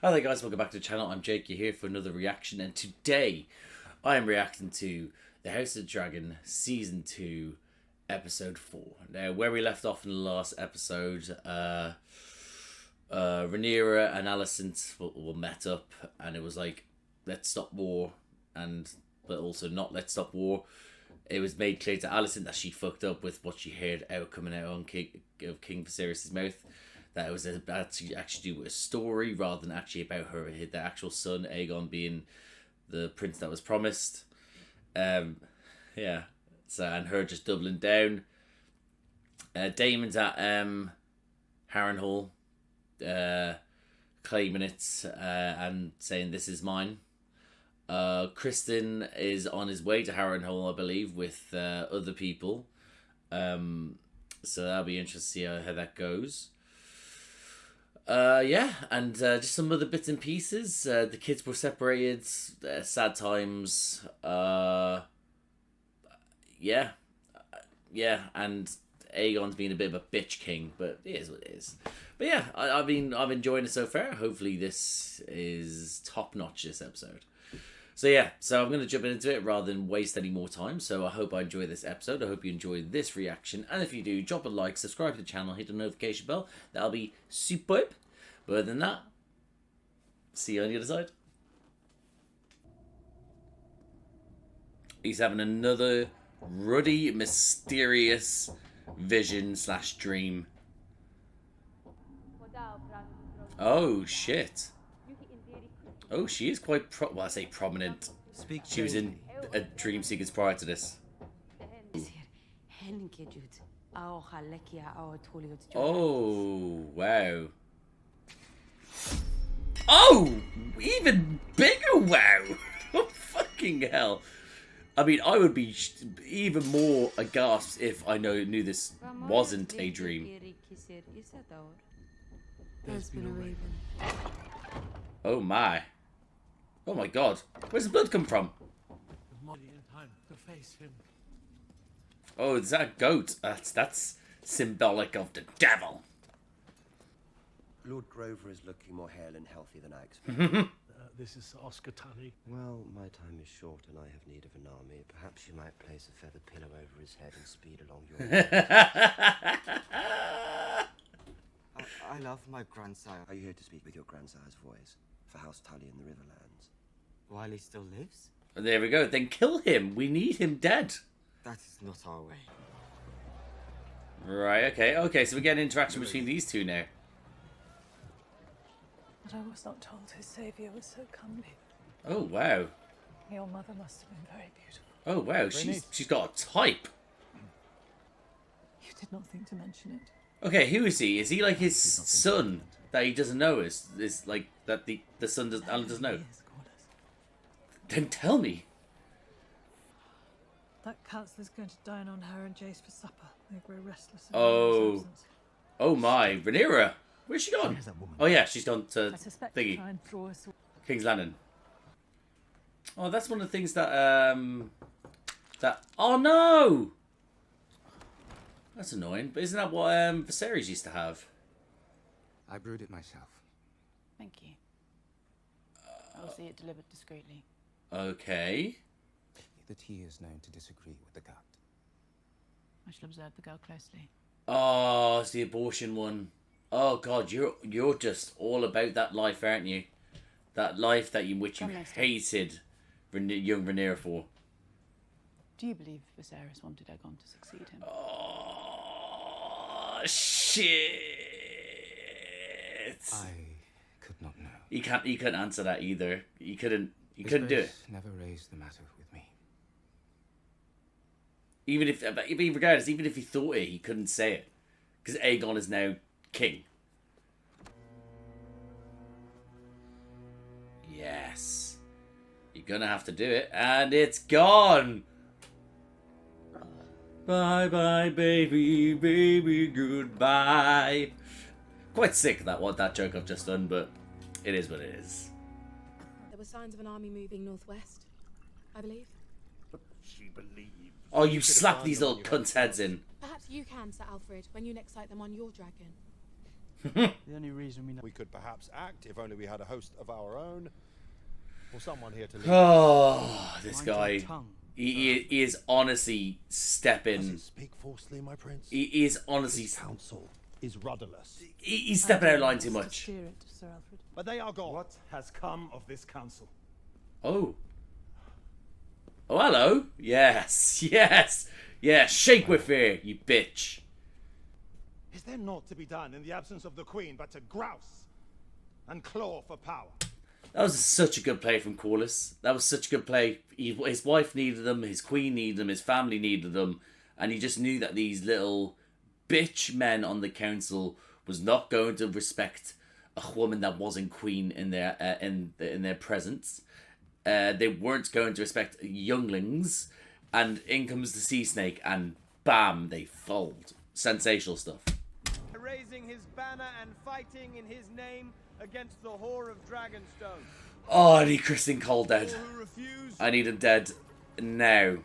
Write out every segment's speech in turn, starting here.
Hi there guys, welcome back to the channel. I'm Jake, you're here for another reaction, and today I am reacting to The House of the Dragon Season 2 Episode 4. Now, where we left off in the last episode, Rhaenyra and Alicent were met up, and it was like, let's stop war, but also not let's stop war. It was made clear to Alicent that she fucked up with what she heard coming out on King Viserys' mouth. That it was about to actually do a story rather than actually about the actual son, Aegon, being the prince that was promised. Yeah. So, and her just doubling down. Daemon's at Harrenhal, claiming it and saying this is mine. Kristen is on his way to Harrenhal, I believe, with other people. So that'll be interesting to see how that goes. Yeah, and just some other bits and pieces. The kids were separated. Sad times. Yeah, and Aegon's been a bit of a bitch king, but it is what it is. But yeah, I'm enjoying it so far. Hopefully this is top notch this episode. So yeah, I'm going to jump into it rather than waste any more time. So I hope I enjoy this episode. I hope you enjoy this reaction. And if you do, drop a like, subscribe to the channel, hit the notification bell. That'll be superb. But other than that, see you on the other side. He's having another ruddy, mysterious vision/dream. Oh, shit. Oh, she is quite I say prominent. She was in a Dream Seekers prior to this. Oh, wow. Oh, even bigger wow. Oh, fucking hell. I mean, I would be even more aghast if I knew this wasn't a dream. There's been a raven. Oh my. Oh my god. Where's the blood come from? Oh, is that a goat? That's symbolic of the devil. Lord Grover is looking more hale and healthy than I expected. This is Oscar Tully. Well, my time is short and I have need of an army. Perhaps you might place a feather pillow over his head and speed along your way. I love my grandsire. Are you here to speak with your grandsire's voice for House Tully in the Riverlands? While he still lives? There we go. Then kill him. We need him dead. That is not our way. Right, okay. So we get an interaction between these two now. But I was not told his saviour was so comely. Oh, wow. Your mother must have been very beautiful. Oh, wow. She's got a type. You did not think to mention it. Okay, who is he? Is he like his son that he doesn't know? Is like that the son Alan doesn't know? Then tell me. That councillor's going to dine on her and Jace for supper. They grow restless. Oh my, Rhaenyra. Where's she gone? Oh yeah, she's gone to Thingy. King's Landing. Oh, that's one of the things that oh no! That's annoying. But isn't that what Viserys used to have? I brewed it myself. Thank you. I will see it delivered discreetly. Okay. The tea is known to disagree with the gut. I shall observe the girl closely. Oh, it's the abortion one. Oh God, you're just all about that life, aren't you? That life that which you hated young Rhaenyra for. Do you believe Viserys wanted Aegon to succeed him? Oh shit! I could not know. He couldn't answer that either. He couldn't do it. Never raised the matter with me. Even regardless, even if he thought it, he couldn't say it because Aegon is now king. Yes, you're gonna have to do it, and it's gone. Bye bye, baby, baby, goodbye. Quite sick of that joke I've just done, but it is what it is. There were signs of an army moving northwest, I believe. But she believes. Oh, you slap these little cunts' heads in. Perhaps you can, Sir Alfred, when you next sight them on your dragon. The only reason we know We could perhaps act if only we had a host of our own, or someone here to lead. Oh, this Mind your guy. tongue. He is honestly stepping. Speak falsely, my prince. He is honestly. This council is rudderless. He's stepping out of line too much. Steer it, Sir Alfred. But they are gone. What has come of this council? Oh. Oh, hello. Yes. Yes. Yeah, shake with fear, you bitch. Is there naught to be done in the absence of the queen but to grouse and claw for power? That was such a good play from Corlys. That was such a good play. His wife needed him, his queen needed him, his family needed him, and he just knew that these little bitch men on the council was not going to respect a woman that wasn't queen in their presence. They weren't going to respect younglings, and in comes the sea snake, and bam, they fold. Sensational stuff. Raising his banner and fighting in his name against the whore of Dragonstone. Oh, I need Kristen Cole dead. All who refuse I need him dead now.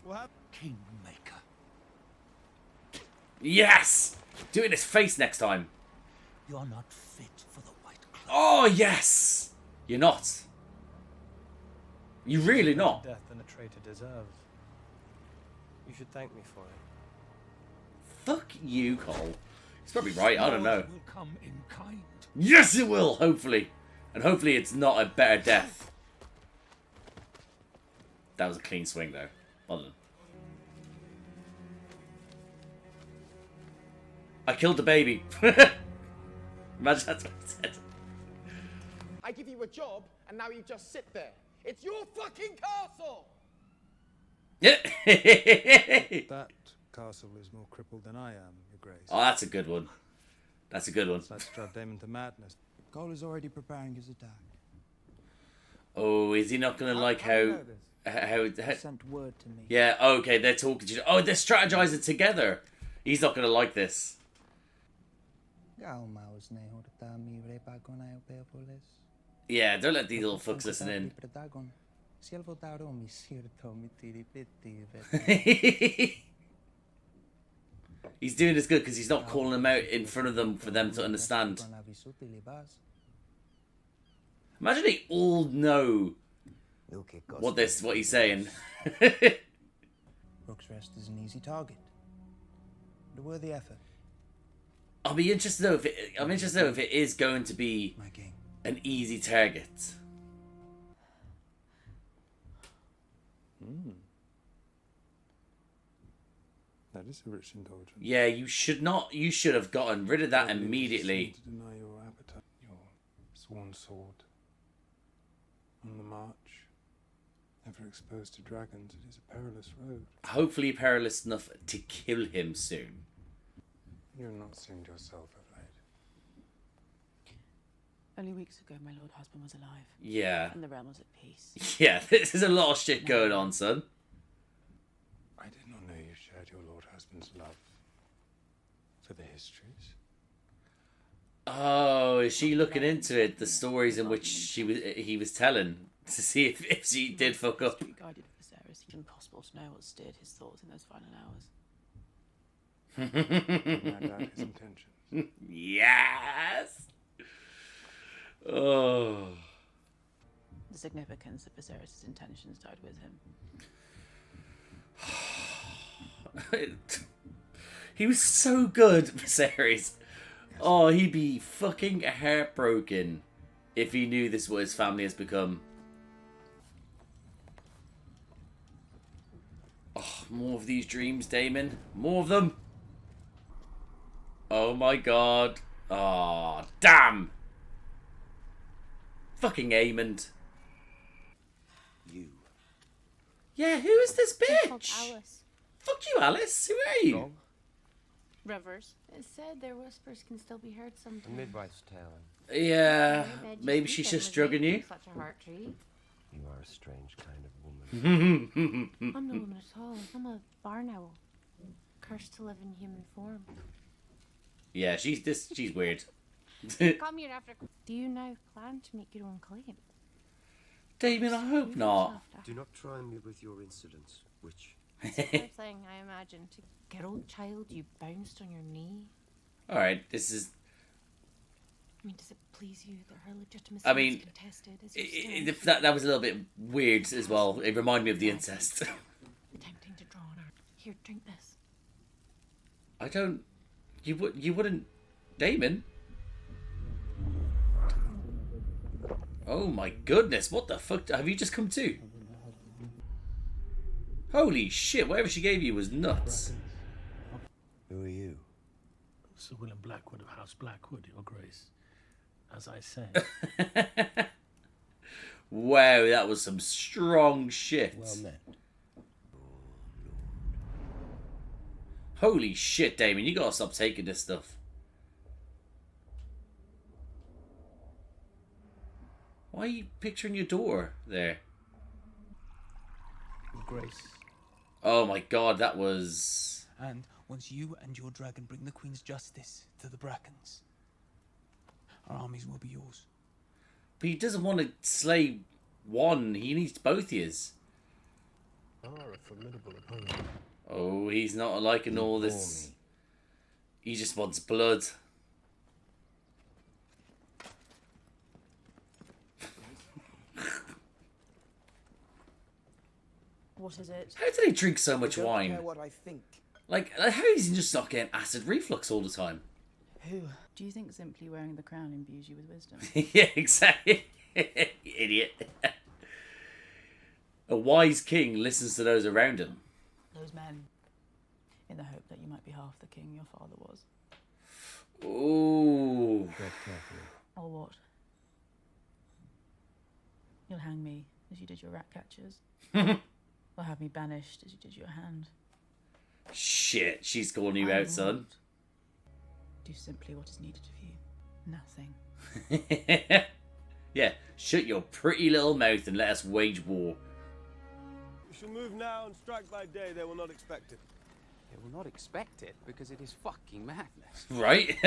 will have Kingmaker. Yes! Do it in his face next time. You're not fit for the White Cloak. Oh, yes! You're not. You're really not. death than a traitor deserves. You should thank me for it. Fuck you, Cole. He's probably right, I don't know. Yours will come in kind. Yes, it will, hopefully. And hopefully it's not a better death. That was a clean swing, though. Well done. I killed the baby. Imagine that's what I said. I give you a job, and now you just sit there. It's your fucking castle! Yeah. that castle is more crippled than I am, Your Grace. Oh, that's a good one. That's a good one. That's drive Daemon to madness. Cole is already preparing his attack. Oh, is he not going to like how Sent word to me. Yeah, okay, they're talking to you. Oh, they're strategizing together. He's not going to like this. Yeah, don't let these little fucks listen in. He's doing this good because he's not calling them out in front of them for them to understand. Imagine they all know what he's saying. Rook's Rest is an easy target. A worthy effort. I'll be interested though if it is going to be My king. an easy target. That is a rich indulgence. Yeah, you should have gotten rid of that Hardly immediately. To deny your appetite, your sworn sword. On the march, ever exposed to dragons, it is a perilous road. Hopefully perilous enough to kill him soon. You have not seemed yourself of late. Only weeks ago, my lord husband was alive. Yeah. And the realm was at peace. Yeah, there's a lot of shit going on, son. I did not know you shared your lord husband's love for the histories. Oh, is she looking into it? The stories in which he was telling to see if she did fuck up. Street guided Viserys. It's impossible to know what steered his thoughts in those final hours. No doubt his intentions. Yes. Oh. The significance of Viserys' intentions died with him. He was so good, Viserys. Oh, he'd be fucking heartbroken if he knew this is what his family has become. Oh, more of these dreams, Daemon. More of them. Oh my god. Oh, damn. Fucking Aemond. You. Yeah, who is this bitch? Alice. Fuck you, Alice. Who are you? Wrong? Rivers. It said their whispers can still be heard A sometimes. midwife's tale. Yeah, I bet maybe you she's think just I was drugging you. making Such a heart treat. You are a strange kind of woman. I'm no woman at all. I'm a barn owl, cursed to live in human form. Yeah, she's weird. Come here after. Do you now plan to make your own claim? Daemon, I hope not. Do not try me with your insolence, witch. It's a fair thing, I imagine. To get old child, you bounced on your knee. Alright, this is... I mean, does it please you that her legitimacy I mean, is contested? As you say? that was a little bit weird as well. It reminded me of the incest. Tempting to draw on her. Here, drink this. I don't. You wouldn't, Daemon. Oh my goodness! What the fuck? Have you just come to? Holy shit! Whatever she gave you was nuts. Who are you? Sir William Blackwood of House Blackwood, Your Grace. As I say. Wow, that was some strong shit. Well met. Holy shit, Damon, you gotta stop taking this stuff. Why are you picturing your door there? Your Grace. Oh my god, that was... And once you and your dragon bring the Queen's justice to the Brackens, our armies will be yours. But he doesn't want to slay one, he needs both ears. You are a formidable opponent. Oh, he's not liking all this. He just wants blood. What is it? How do they drink so much wine? What I think. Like, how is he just not getting acid reflux all the time? Who? Do you think simply wearing the crown imbues you with wisdom? Yeah, exactly. Idiot. A wise king listens to those around him. Those men. In the hope that you might be half the king your father was. Ooh. Tread carefully. Or what? You'll hang me as you did your rat catchers. Or have me banished as you did your hand. Shit, she's calling you I out, son. won't. Do simply what is needed of you. Nothing. Yeah, shut your pretty little mouth and let us wage war. We shall move now and strike by day. They will not expect it. They will not expect it because it is fucking madness. Right?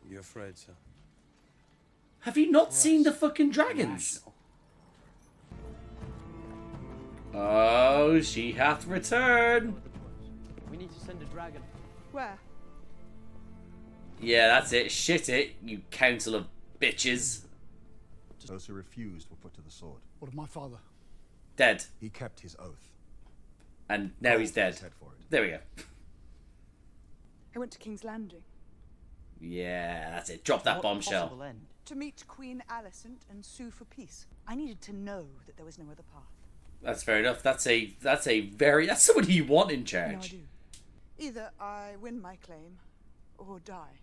You're afraid, sir? Have you not seen the fucking dragons? Oh, she hath returned. We need to send a dragon. Where? Yeah, that's it. Shit it, you council of bitches. Those who refused were put to the sword. What of my father? Dead. He kept his oath. And now he's dead. His head for it. There we go. I went to King's Landing Yeah, that's it. Drop that bombshell. to meet Queen Alicent and sue for peace. I needed to know that there was no other path. That's fair enough. That's somebody you want in No, I charge. do. Either I win my claim or die.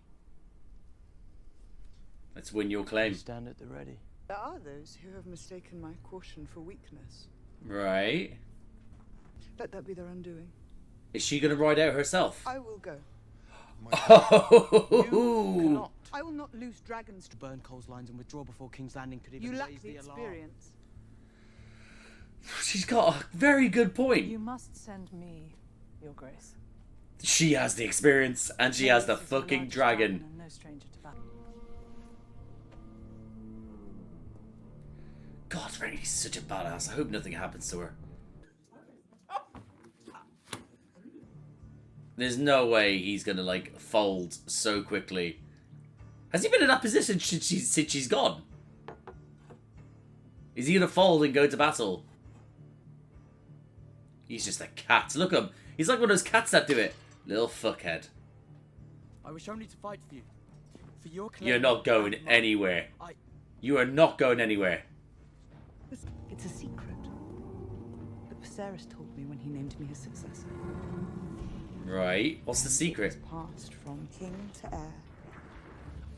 Let's win your claim. Stand at the ready. There are those who have mistaken my caution for weakness. Right. Let that be their undoing. Is she gonna ride out herself? I will go. Oh! I will not lose dragons to Burn Cole's lines and withdraw before King's Landing could even you. Lack raise the the alarm. experience. She's got a very good point. You must send me, Your Grace. She has the experience, and she has the fucking dragon. No stranger to battle. God, Rhaenyr's such a badass. I hope nothing happens to her. There's no way he's gonna, like, fold so quickly. Has he been in that position since she's gone? Is he gonna fold and go to battle? He's just a cat. Look at him. He's like one of those cats that do it. Little fuckhead. I wish only to fight for you. For your claim. You're not going anywhere. You are not going anywhere. It's a secret. But Viserys told me when he named me his successor. Right. What's the secret? It's passed from king to heir.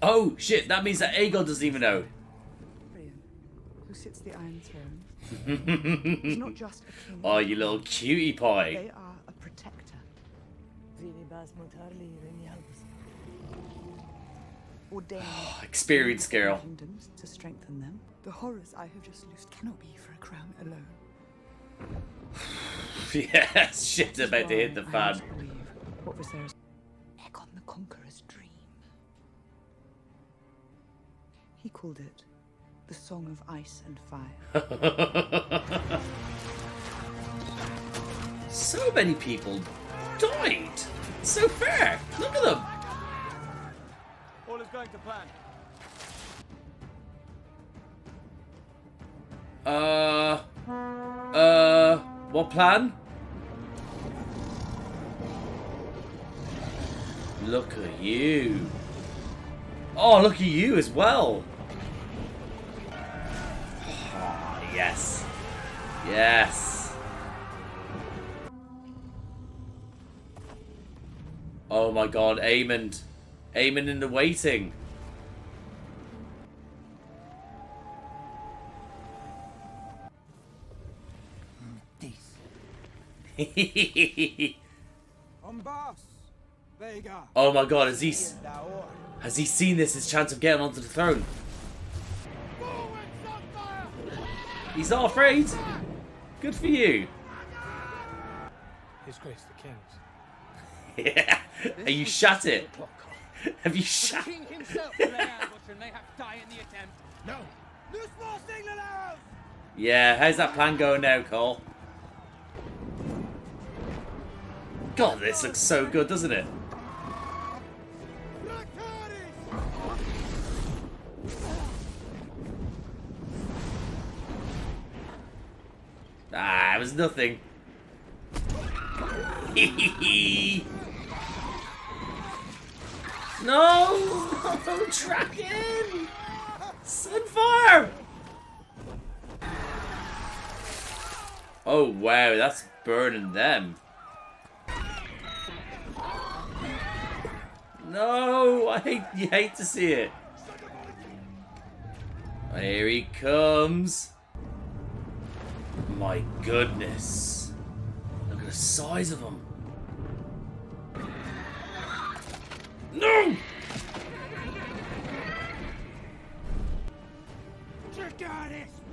Oh, shit. That means that Aegon doesn't even know. Who sits the Iron Throne? He's not just a king. Oh, you little cutie pie. They are a protector. Ordained Experienced girl. kingdoms to strengthen them. The horrors I have just loosed cannot be for a crown alone. Yeah, shit's about to hit the fan. What Viserys? Aegon the Conqueror's dream. He called it the Song of Ice and Fire. So many people died. So fair. Look at them. All is going to plan? What plan? Look at you. Oh, look at you as well. Oh, yes. Yes. Oh my god, Aemond. Aemond in the waiting. Oh my god, has he seen this as chance of getting onto the throne? He's not afraid. Good for you. His Grace the King's. Yeah. Have you shut it? Have you shut? The King himself will lay ambush and they have to die in the attempt. No. Loose more signal arrows! Yeah, how's that plan going now, Cole? God, this looks so good, doesn't it? Ah, it was nothing. No! No, Dragon! Sunfire! Oh wow, that's burning them. No, you hate to see it. Here he comes. My goodness. Look at the size of him. No!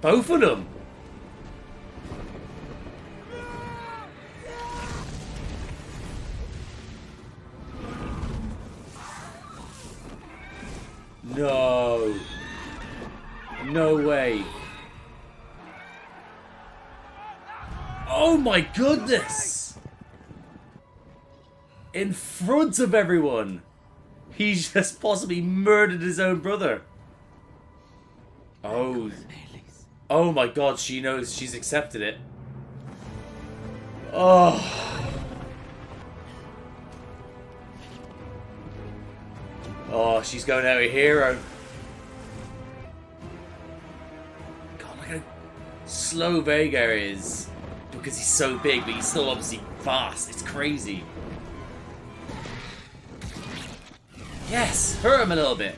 Both of them. No. No way. Oh my goodness. In front of everyone. He just possibly murdered his own brother. Oh. Oh my god, she knows. She's accepted it. Oh. Oh, she's going out a hero. God, look how slow Vhagar is. Because he's so big, but he's still obviously fast. It's crazy. Yes, hurt him a little bit.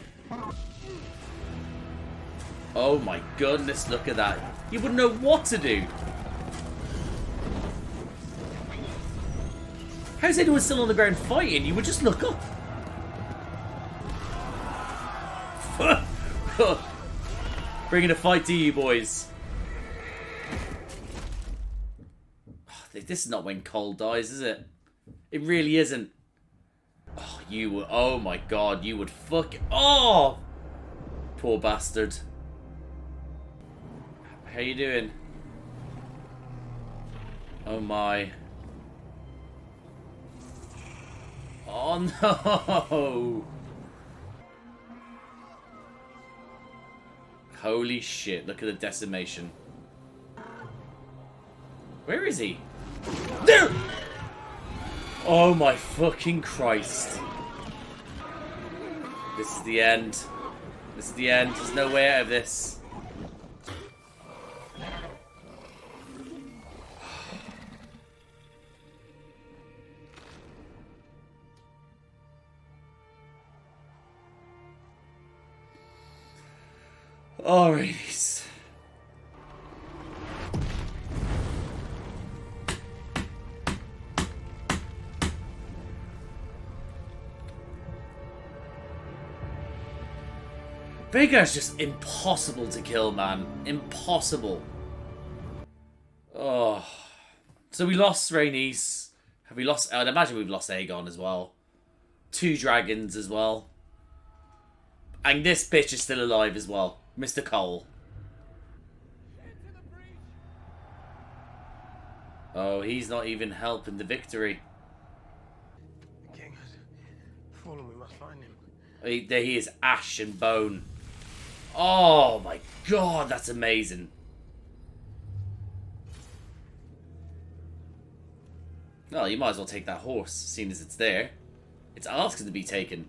Oh my goodness, look at that. You wouldn't know what to do. How's anyone still on the ground fighting? You would just look up. Bringing a fight to you, boys. This is not when Cole dies, is it? It really isn't. Oh, you would. Oh my god, you would fuck. Oh! Poor bastard. How you doing? Oh my. Oh no! Holy shit, look at the decimation. Where is he? There! Oh my fucking Christ. This is the end. This is the end. There's no way out of this. Alrighties. Vhagar's just impossible to kill, man. Impossible. Oh. So we lost Rhaenys. Have we lost... I'd imagine we've lost Aegon as well. 2 dragons as well. And this bitch is still alive as well. Mr. Cole. Oh, he's not even helping the victory. The king has fallen. We must find him. He is ash and bone. Oh my god, that's amazing. Well, you might as well take that horse, seeing as it's there. It's asking to be taken.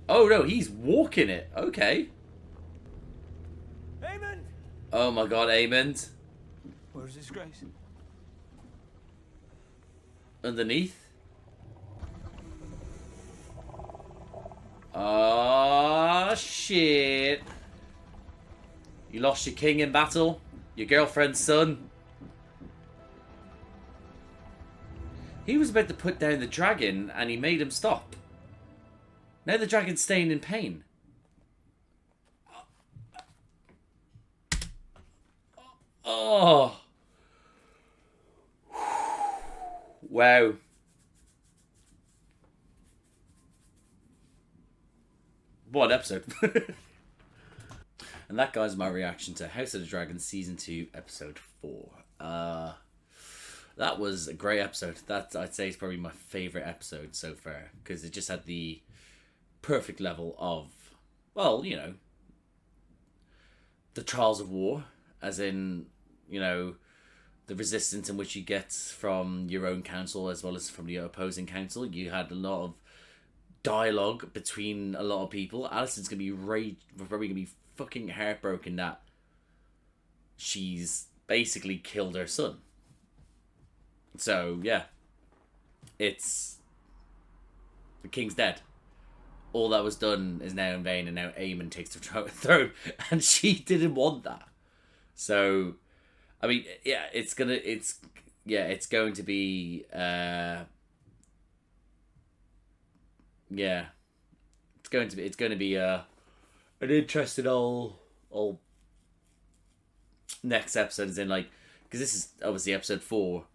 Oh no, he's walking it. Okay. Aemond! Oh my god, Aemond. Where's His Grace? Underneath. Oh shit. You lost your king in battle. Your girlfriend's son. He was about to put down the dragon and he made him stop. Now the dragon's staying in pain. Oh. Wow. What episode? And that, guys, my reaction to House of the Dragon Season 2, Episode 4. That was a great episode. That, I'd say, is probably my favourite episode so far. Because it just had the perfect level of, well, you know, the trials of war. As in, you know, the resistance in which you get from your own council as well as from the opposing council. You had a lot of dialogue between a lot of people. Alicent's gonna be probably gonna be fucking heartbroken that she's basically killed her son. So yeah, it's the king's dead. All that was done is now in vain, and now Aemon takes the throne, and she didn't want that. So, I mean, yeah, it's going to be, it's going to be an interesting old next episode, as in, like, because this is obviously episode 4.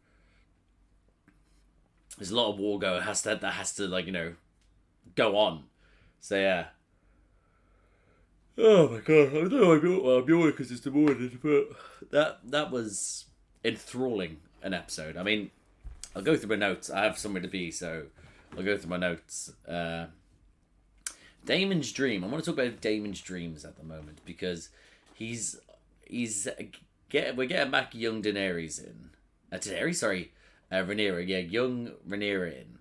There's a lot of war that has to like, you know, go on. So yeah. Oh my god, I know I'm yawning because it's the morning, but that was enthralling an episode. I mean, I'll go through my notes. I have somewhere to be, so I'll go through my notes. Daemon's dream. I want to talk about Daemon's dreams at the moment because we're getting back young Daenerys in. Rhaenyra. Yeah, young Rhaenyra in.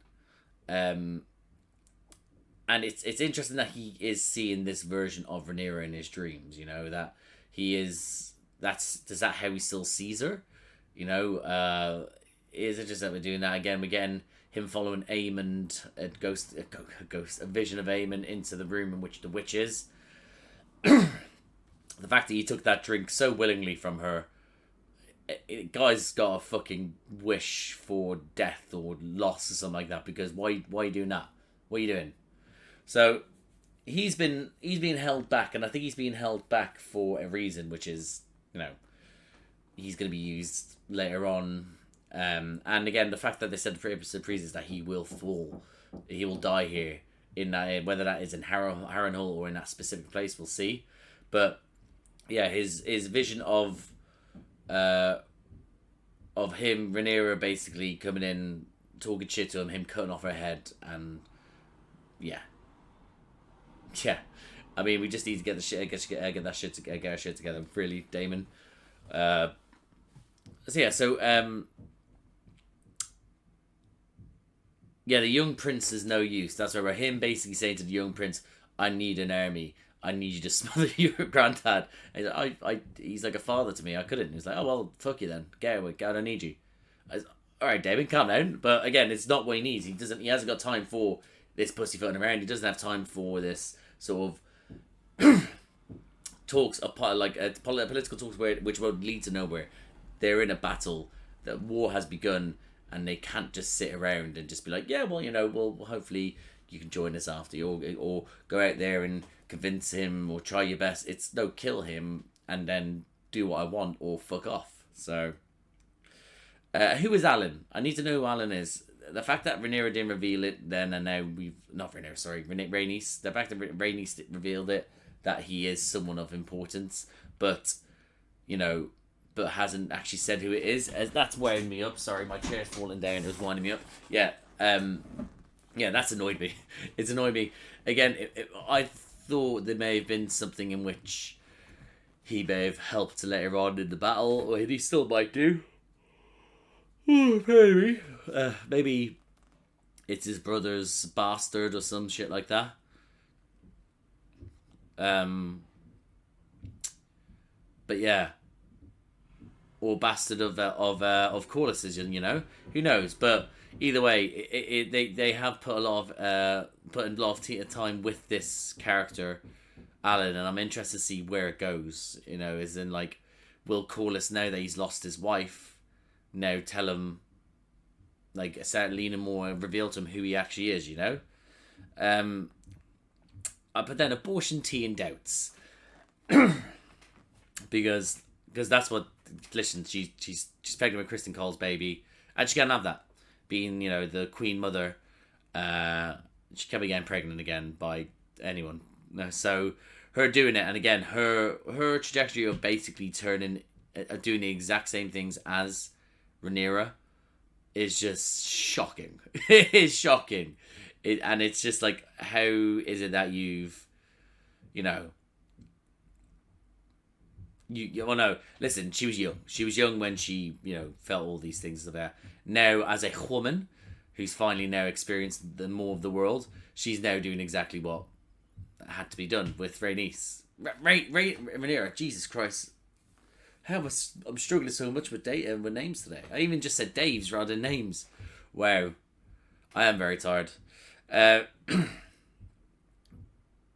And it's interesting that he is seeing this version of Rhaenyra in his dreams. You know that is that how he still sees her? You know, is it just that we're doing that again? We're getting him following Aemond, a vision of Aemond into the room in which the witch is. The fact that he took that drink so willingly from her, guy's got a fucking wish for death or loss or something like that. Because why are you doing that? What are you doing? So he's been held back, and I think he's being held back for a reason, which is, you know, he's going to be used later on. And again, the fact that they said for episode 3 is that he will fall, he will die here, in that, whether that is in Harrenhal or in that specific place, we'll see. But yeah, his vision of him, Rhaenyra basically coming in, talking shit to him cutting off her head, and yeah. I mean, we just need to get our shit together. Really, Daemon. Yeah. The young prince is no use. That's where him basically saying to the young prince, "I need an army. I need you to smother your granddad." And he's like a father to me. I couldn't. He's like, "Oh well, fuck you then. Get away. God, I need you." All right, Daemon, calm down. But again, it's not what he needs. He hasn't got time for this pussyfooting around. He doesn't have time for this sort of talks, political talks which won't lead to nowhere. They're in a battle. The war has begun, and they can't just sit around and just be like, yeah, well, you know, well, hopefully you can join us after, or go out there and convince him, or try your best. It's no, kill him and then do what I want, or fuck off. So, who is Alan? I need to know who Alan is. The fact that Rhaenyra didn't reveal it then, and now Rhaenys. The fact that Rhaenys revealed it, that he is someone of importance, but, you know, but hasn't actually said who it is. That's winding me up. Sorry, my chair's falling down. It was winding me up. Yeah. Yeah, that's annoyed me. It's annoyed me. Again, I thought there may have been something in which he may have helped later on in the battle, or he still might do. Maybe. Maybe it's his brother's bastard or some shit like that. But yeah. Or bastard of Corlys's, you know? Who knows? But either way, they have put a lot of time with this character, Alan, and I'm interested to see where it goes. You know, as in, like, will Corlys, now that he's lost his wife, now tell him, like, start leaning more and reveal to him who he actually is, you know? But then abortion tea and doubts. because that's what, listen, she's pregnant with Kristen Cole's baby, and she can't have that. Being, you know, the Queen Mother, she can't be getting pregnant again by anyone. No, so her doing it, and again, her trajectory of basically doing the exact same things as Rhaenyra is just shocking. It is shocking. And it's just like, how is it that you've, you know, well, no, listen, she was young. She was young when she, you know, felt all these things about. Now, as a woman who's finally now experienced more of the world, she's now doing exactly what had to be done with Rhaenys. Rhaenyra, Jesus Christ. I'm struggling so much with names today. I even just said Daves rather than names. Wow. I am very tired.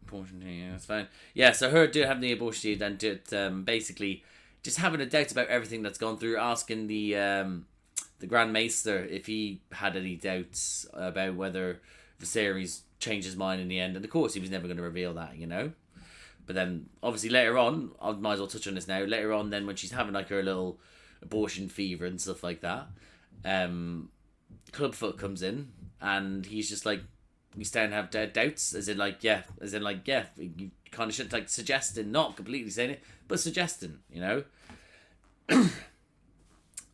Abortion, yeah, that's fine. Yeah, so her having the abortion, then basically just having a doubt about everything that's gone through, asking the Grand Maester if he had any doubts about whether Viserys changed his mind in the end, and of course he was never going to reveal that, you know. But then obviously later on, I might as well touch on this now. Later on, then when she's having like her little abortion fever and stuff like that, Clubfoot comes in and he's just like, we stand and have doubts, as in like, yeah, you kind of should, like, suggesting, not completely saying it, but suggesting, you know.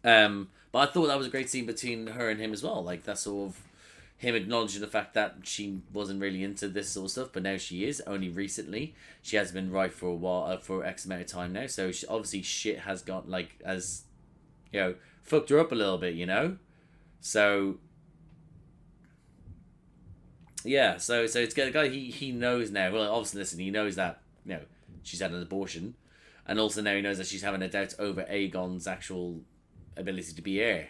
But I thought that was a great scene between her and him as well, like that sort of him acknowledging the fact that she wasn't really into this sort of stuff, but now she is. Only recently, she has been right for a while, for X amount of time now. So obviously shit has got, like, as, you know, fucked her up a little bit, you know. So yeah, so it's got a guy he knows now. Well, obviously, listen, he knows that, you know, she's had an abortion, and also now he knows that she's having a doubt over Aegon's actual ability to be heir.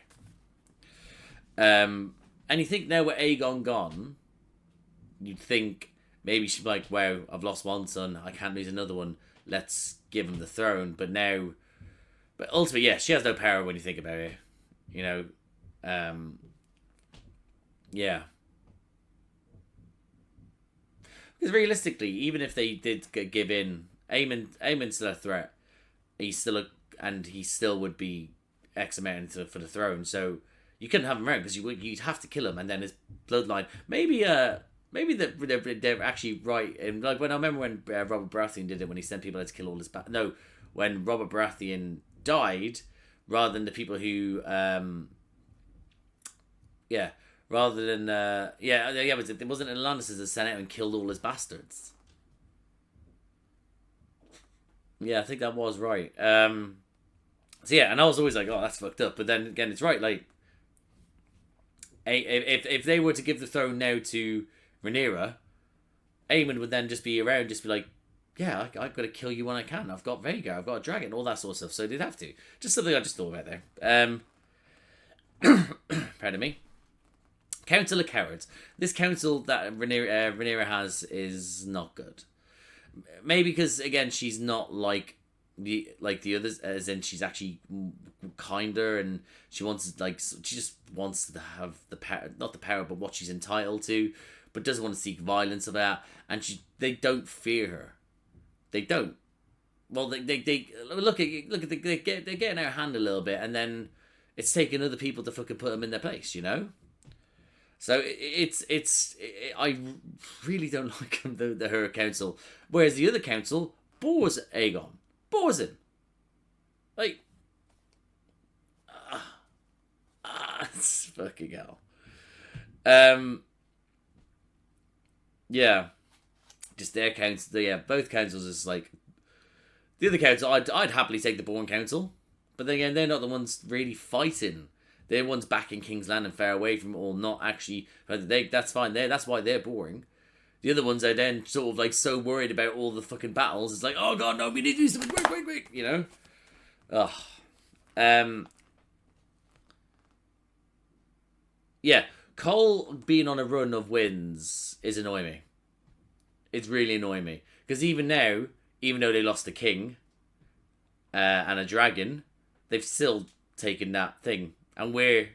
And you think now with Aegon gone, you'd think maybe she'd be like, wow, I've lost one son, I can't lose another one, let's give him the throne. But ultimately, yeah, she has no power when you think about it, you know. Yeah. Because realistically, even if they did give in, Aemon's still a threat. He still would be X amount for the throne. So you couldn't have him around because you'd have to kill him, and then his bloodline. Maybe they're actually right. And like when I remember when Robert Baratheon did it, when he sent people out to kill all his when Robert Baratheon died, rather than the people who rather than but it wasn't the Lannisters that sent out and killed all his bastards. Yeah, I think that was right. So yeah, and I was always like, oh, that's fucked up. But then again, it's right. Like, if they were to give the throne now to Rhaenyra, Aemon would then just be around, just be like, yeah, I've got to kill you when I can. I've got Vhagar, I've got a dragon, all that sort of stuff. So they'd have to. Just something I just thought about there. Pardon me. Council of Cowards. This council that Rhaenyra has is not good. Maybe because, again, she's not like the others, as in she's actually kinder, and she just wants to have the power, not the power, but what she's entitled to, but doesn't want to seek violence of that. And they don't fear her. They don't. Well, they look at they're getting out of hand a little bit, and then it's taking other people to fucking put them in their place, you know. So I really don't like her council. Whereas the other council bores Aegon. Bores him. Like, it's fucking hell. yeah, just their council. Yeah, both councils is like the other council. I'd happily take the Bourne Council, but then again, they're not the ones really fighting. They're ones back in King's Landing, far away from it all, not actually. That's fine. That's why they're boring. The other ones are then sort of like so worried about all the fucking battles. It's like, oh god, no, we need to do something quick, you know. Ugh. Yeah, Cole being on a run of wins is annoying me. It's really annoying me because even now, even though they lost a king and a dragon, they've still taken that thing. And the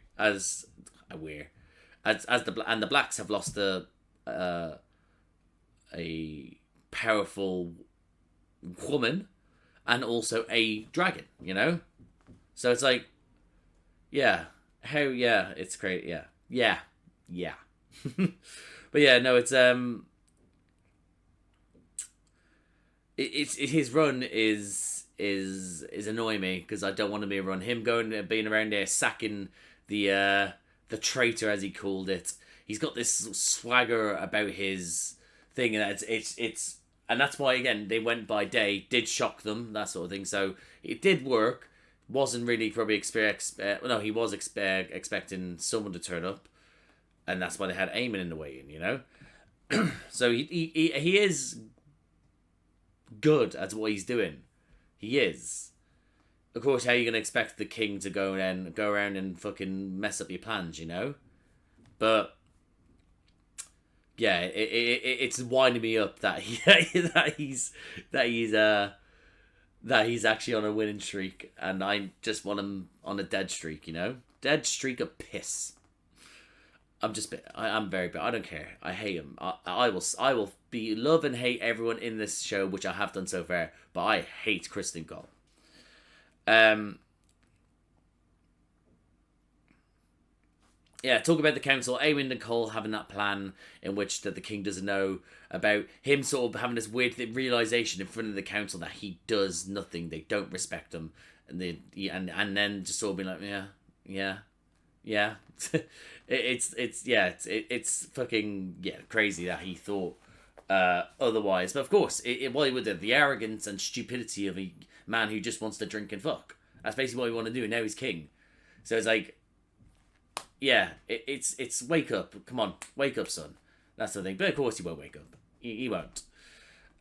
blacks have lost a powerful woman and also a dragon, you know? So it's like, yeah, it's great, yeah. But yeah, no, it's his run is annoying me because I don't want to be a run. Him being around there sacking the traitor, as he called it. He's got this swagger about his thing, and it's and that's why again they went by day, did shock them, that sort of thing. So it did work. Wasn't really probably he was expecting someone to turn up, and that's why they had Aemon in the way in, you know. So he is good at what he's doing. He is. Of course, how are you going to expect the king to go around and fucking mess up your plans, you know? But yeah, it's winding me up that he's actually on a winning streak, and I just want him on a dead streak, you know? Dead streak of piss. I'm very bad. I don't care. I hate him. I will be love and hate everyone in this show, which I have done so far, but I hate Kristen Cole. Yeah, talk about the council. Aemon and Cole having that plan in which that the king doesn't know about, him sort of having this weird realization in front of the council that he does nothing. They don't respect him, and then just sort of being like, yeah. It's fucking crazy that he thought otherwise. But of course, what he would do, the arrogance and stupidity of a man who just wants to drink and fuck. That's basically what he wanted to do, and now he's king. So it's like, yeah, it's wake up. Come on, wake up, son. That's the thing. But of course he won't wake up. He won't.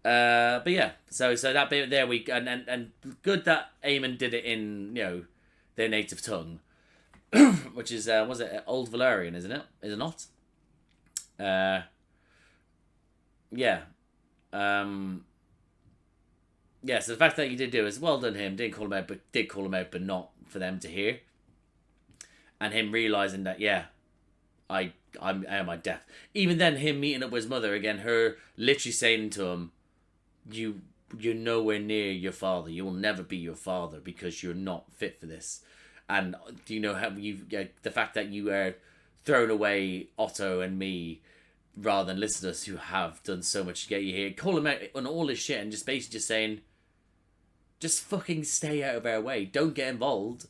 But yeah, so that bit there and good that Aemon did it in, you know, their native tongue. Which is was it Old Valyrian, isn't it? Is it not? Yeah. Yeah, so the fact that you did do is well done him, did call him out, but not for them to hear. And him realising that, yeah, I am my death. Even then, him meeting up with his mother again, her literally saying to him, you're nowhere near your father. You will never be your father because you're not fit for this. And do you know how the fact that you are throwing away Otto and me rather than listen to us who have done so much to get you here, call him out on all his shit and just basically just saying, just fucking stay out of our way. Don't get involved.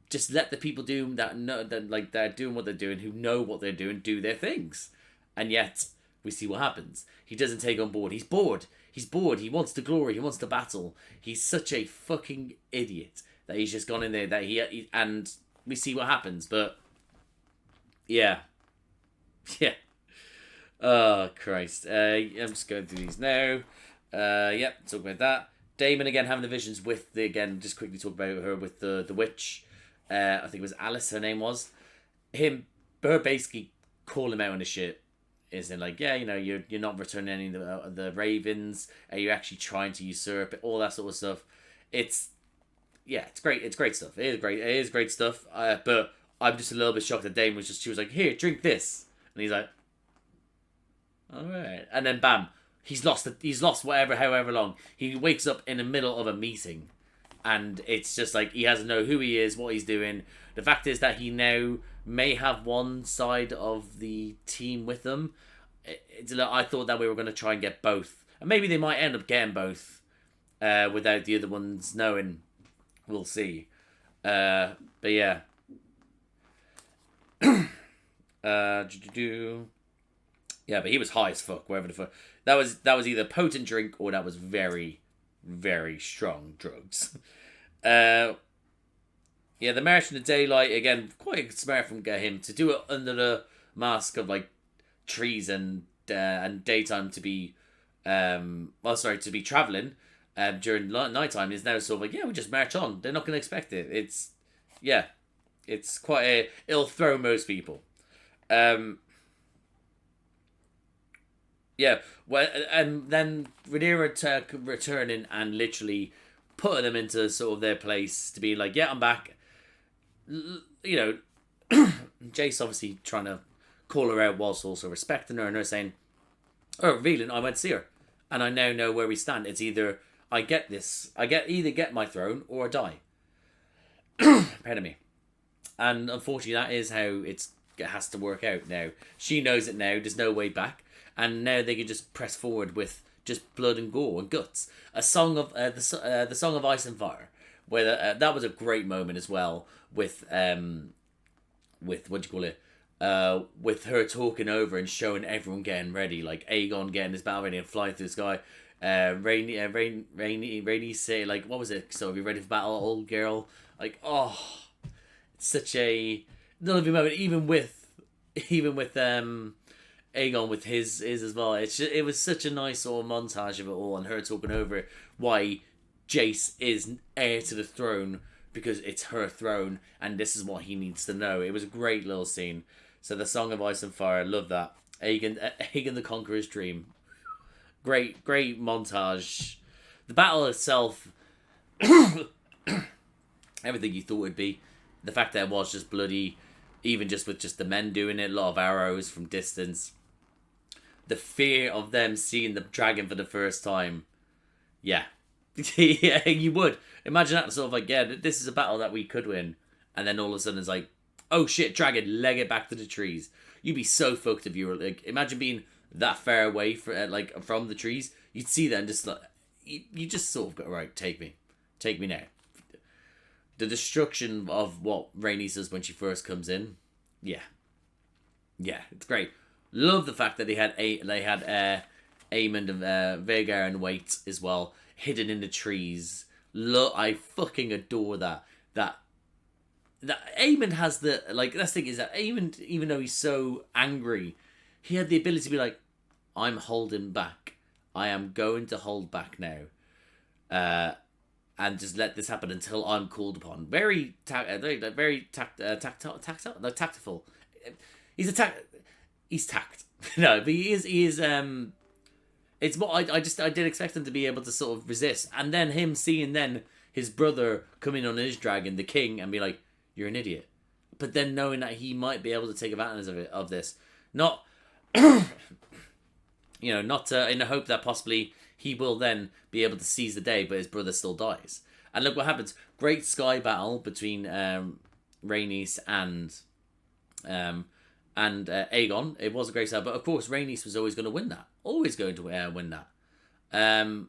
Just let the people do that know that like they're doing what they're doing, who know what they're doing, do their things. And yet we see what happens. He doesn't take on board. He's bored. He's bored. He wants the glory. He wants the battle. He's such a fucking idiot that he's just gone in there. That he and we see what happens. But yeah. Oh Christ. I'm just going through these now. Yep. Talk about that. Daemon again having the visions with the just quickly talk about her with the witch. I think it was Alice, her name was. Her basically call him out on the shit. Is in like, yeah, you know, you're not returning any of the ravens. Are you actually trying to usurp it? All that sort of stuff. It's great. It's great stuff. It is great stuff. But I'm just a little bit shocked that Daemon she was like, here, drink this, and he's like, all right, and then bam, he's lost however long. He wakes up in the middle of a meeting. And it's just like, he doesn't know who he is, what he's doing. The fact is that he now may have one side of the team with them. I thought that we were going to try and get both. And maybe they might end up getting both without the other ones knowing. We'll see. But yeah. Yeah, but he was high as fuck, wherever the fuck. That was either potent drink or that was very, very strong drugs. Yeah, the March in the Daylight, again, quite smart from him to do it under the mask of, like, trees and daytime to be, to be travelling during nighttime is now sort of like, yeah, we just march on. They're not going to expect it. It's quite it'll throw most people. Yeah, well, and then Rhaenyra returning and literally putting them into sort of their place to be like, yeah, I'm back. You know, Jace obviously trying to call her out whilst also respecting her and her saying, oh, revealing I went to see her and I now know where we stand. It's either I get this, either get my throne or I die. Pardon me. And unfortunately that is how it has to work out now. She knows it now, there's no way back. And now they can just press forward with just blood and gore and guts. A song of the Song of Ice and Fire, where that was a great moment as well. With what do you call it? With her talking over and showing everyone getting ready, like Aegon getting his battle ready and flying through the sky. Rainy say like, what was it? So be ready for battle, old girl. Like, oh, it's such a lovely moment. Even with Aegon with his as well. It was such a nice sort of montage of it all, and her talking over why Jace is heir to the throne because it's her throne, and this is what he needs to know. It was a great little scene. So the Song of Ice and Fire, love that. Aegon the Conqueror's Dream, great montage. The battle itself, everything you thought it'd be. The fact that it was just bloody, even just with just the men doing it, a lot of arrows from distance. The fear of them seeing the dragon for the first time. Yeah. Yeah, you would. Imagine that sort of like, yeah, this is a battle that we could win. And then all of a sudden it's like, oh shit, dragon, leg it back to the trees. You'd be so fucked if you were like, imagine being that far away from the trees. You'd see that and just like, you just sort of go, right, take me now. The destruction of what Rhaenys does when she first comes in, yeah, it's great. Love the fact that they had Aemond and Vhagar and Waite as well, hidden in the trees. I fucking adore that. That Aemond has the that's the thing is that Aemond, even though he's so angry, he had the ability to be like, I'm holding back. I am going to hold back now. And just let this happen until I'm called upon. Very tactful. He's tact. No, but he is. It's what I did expect him to be able to sort of resist, and then him seeing his brother come in on his dragon, the king, and be like, "You're an idiot," but then knowing that he might be able to take advantage of this, not, not in the hope that possibly he will then be able to seize the day, but his brother still dies. And look what happens. Great sky battle between Rhaenys and Aegon. It was a great sky, but of course Rhaenys was always going to win that. Always going to win that. And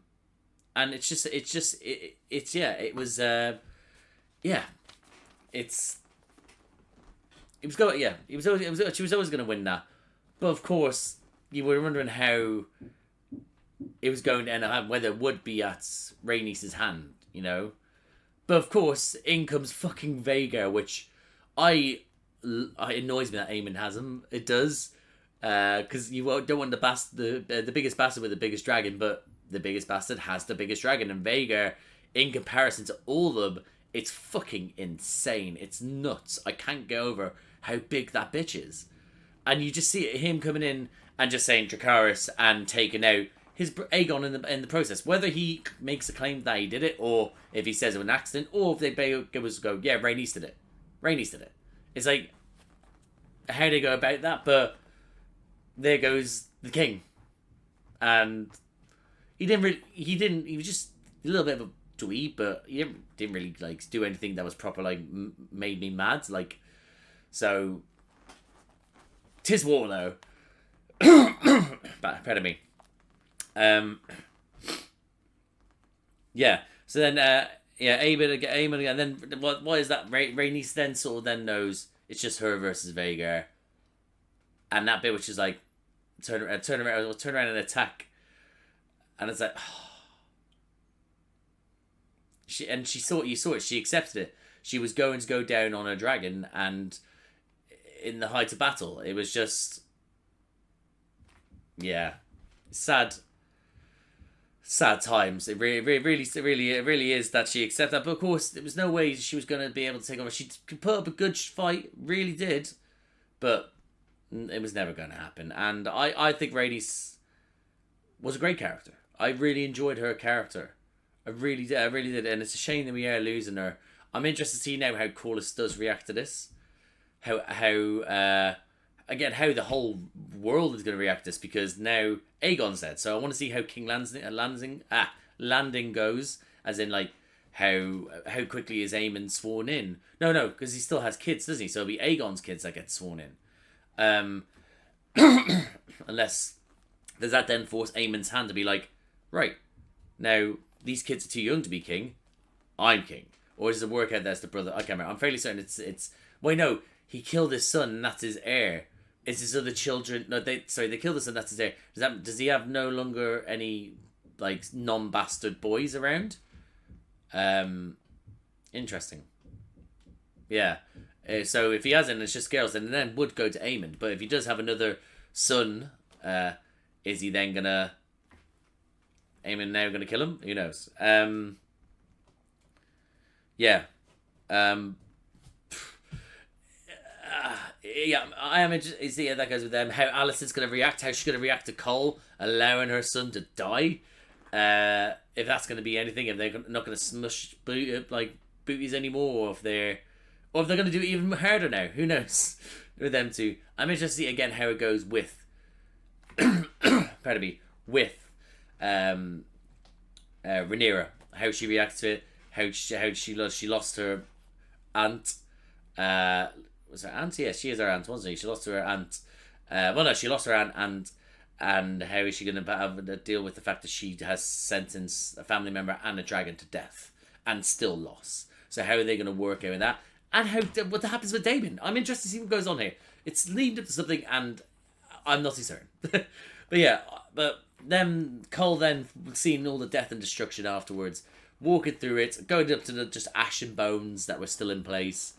it was always going to win that. But of course, you were wondering how it was going to end up, whether it would be at Rhaenys' hand, But of course, in comes fucking Vhagar, which it annoys me that Aemond has him. It does, because you don't want the biggest bastard with the biggest dragon, but the biggest bastard has the biggest dragon, and Vhagar, in comparison to all of them, it's fucking insane. It's nuts. I can't get over how big that bitch is, and you just see him coming in and just saying Dracarys and taking out his Aegon in the process. Whether he makes a claim that he did it, or if he says it was an accident, or if they go, yeah, Rhaenys did it. Rhaenys did it. It's like, how do they go about that? But there goes the king, and he was just a little bit of a dweeb, but he didn't really do anything that was proper made me mad. So, 'tis war though. Pardon me. Yeah. So then, Aemond again, and then what is that? Rhaenys then sort of then knows it's just her versus Vhagar, and that bit which is like, turn around and attack, and it's like, she saw it. She accepted it. She was going to go down on a dragon, and in the height of battle, it was just, yeah, sad times. It really is that she accepted that. But of course, there was no way she was going to be able to take on. She could put up a good fight, really did, but it was never going to happen. And I think Rhaenys was a great character. I really enjoyed her character. I really did. And it's a shame that we are losing her. I'm interested to see now how Corlys does react to this. How the whole world is going to react to this, because now Aegon's dead. So I want to see how King Landing goes, as in like how quickly is Aemon sworn in? No, because he still has kids, doesn't he? So it'll be Aegon's kids that get sworn in. Unless does that then force Aemon's hand to be like, right, now these kids are too young to be king, I'm king, or does it work out that's the brother? I can't remember. I'm fairly certain it's. Wait, no, he killed his son, and that's his heir. Is his other children? No, they killed his son. That's his heir. Does he have no longer any like non-bastard boys around? Interesting. Yeah. So if he hasn't, it's just girls, then would go to Aemon. But if he does have another son, is he then gonna Aemon now gonna kill him? Who knows? Yeah. Yeah, I am interested to see how that goes with them. How Alicent's going to react. How she's going to react to Cole allowing her son to die. If that's going to be anything. If they're not going to smush booties anymore, or if they're going to do it even harder now. Who knows? With them two. I'm interested to see again how it goes with. Pardon me. With Rhaenyra. How she reacts to it. How she lost her aunt. Was her aunt? Yeah, she is her aunt, wasn't she? She lost her aunt. She lost her aunt, and how is she going to have to deal with the fact that she has sentenced a family member and a dragon to death and still lost? So how are they going to work out with that? And what happens with Daemon? I'm interested to see what goes on here. It's leading up to something, and I'm not too certain. But yeah, Cole then seeing all the death and destruction afterwards, walking through it, going up to the just ash and bones that were still in place,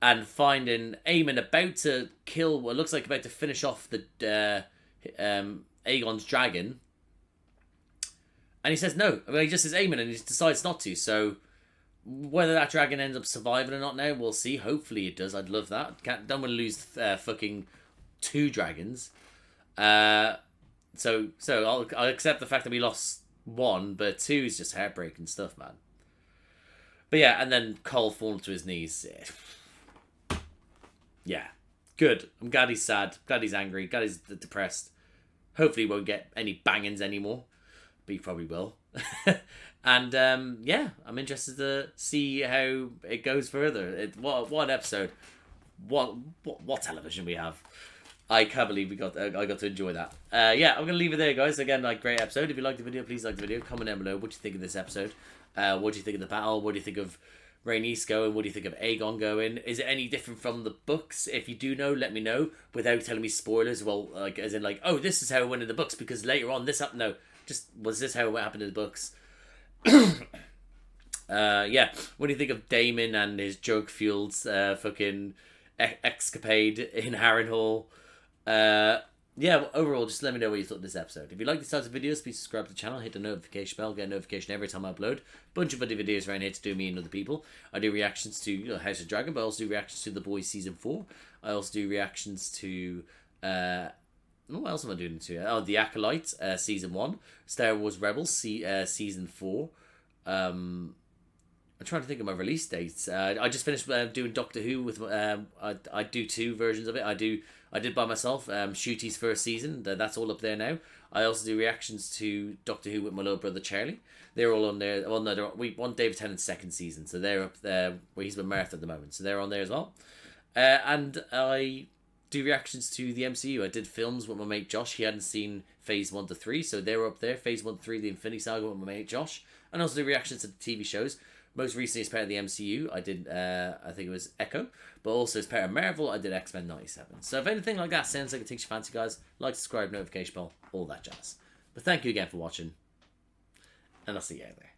and finding Aemon about to kill, what looks like about to finish off the Aegon's dragon. And he says no. I mean, he just says Aemon, and he decides not to. So whether that dragon ends up surviving or not now, we'll see. Hopefully it does. I'd love that. Don't want to lose fucking 2 dragons. So I'll accept the fact that we lost 1, but 2 is just heartbreaking stuff, man. But yeah, and then Cole falls to his knees. Yeah, good. I'm glad he's sad. Glad he's angry. Glad he's depressed. Hopefully he won't get any bangings anymore. But he probably will. And yeah, I'm interested to see how it goes further. What episode? What television we have? I can't believe I got to enjoy that. Yeah, I'm gonna leave it there, guys. Again, great episode. If you liked the video, please like the video. Comment down below what do you think of this episode. What do you think of the battle? What do you think of Rhaenys going? What do you think of Aegon going? Is it any different from the books? If you do know, let me know without telling me spoilers. Well, as in oh, this is how it went in the books because later on this happened. No, just was this how it happened in the books? Yeah. What do you think of Daemon and his drug-fueled fucking escapade in Harrenhal? Yeah, overall, just let me know what you thought of this episode. If you like these types of videos, please subscribe to the channel, hit the notification bell, get a notification every time I upload. Bunch of other videos around here to do me and other people. I do reactions to House of Dragon, but I also do reactions to The Boys Season 4. I also do reactions to, what else am I doing to? Oh, The Acolyte, Season 1. Star Wars Rebels, Season 4. I'm trying to think of my release dates. I just finished doing Doctor Who with, I do 2 versions of it. I did by myself, Shooty's first season, that's all up there now. I also do reactions to Doctor Who with my little brother Charlie. They're all on there. Well, no, we want David Tennant's 2nd season, so they're up there where he's with Martha at the moment, so they're on there as well. And I do reactions to the MCU. I did films with my mate Josh. He hadn't seen Phase 1 to 3, so they're up there. Phase 1 to 3, The Infinity Saga with my mate Josh. And also do reactions to the TV shows. Most recently, as part of the MCU, I did, I think it was Echo, but also as part of Marvel, I did X-Men 97. So if anything like that sounds like it takes your fancy, guys, like, subscribe, notification bell, all that jazz. But thank you again for watching, and I'll see you out there.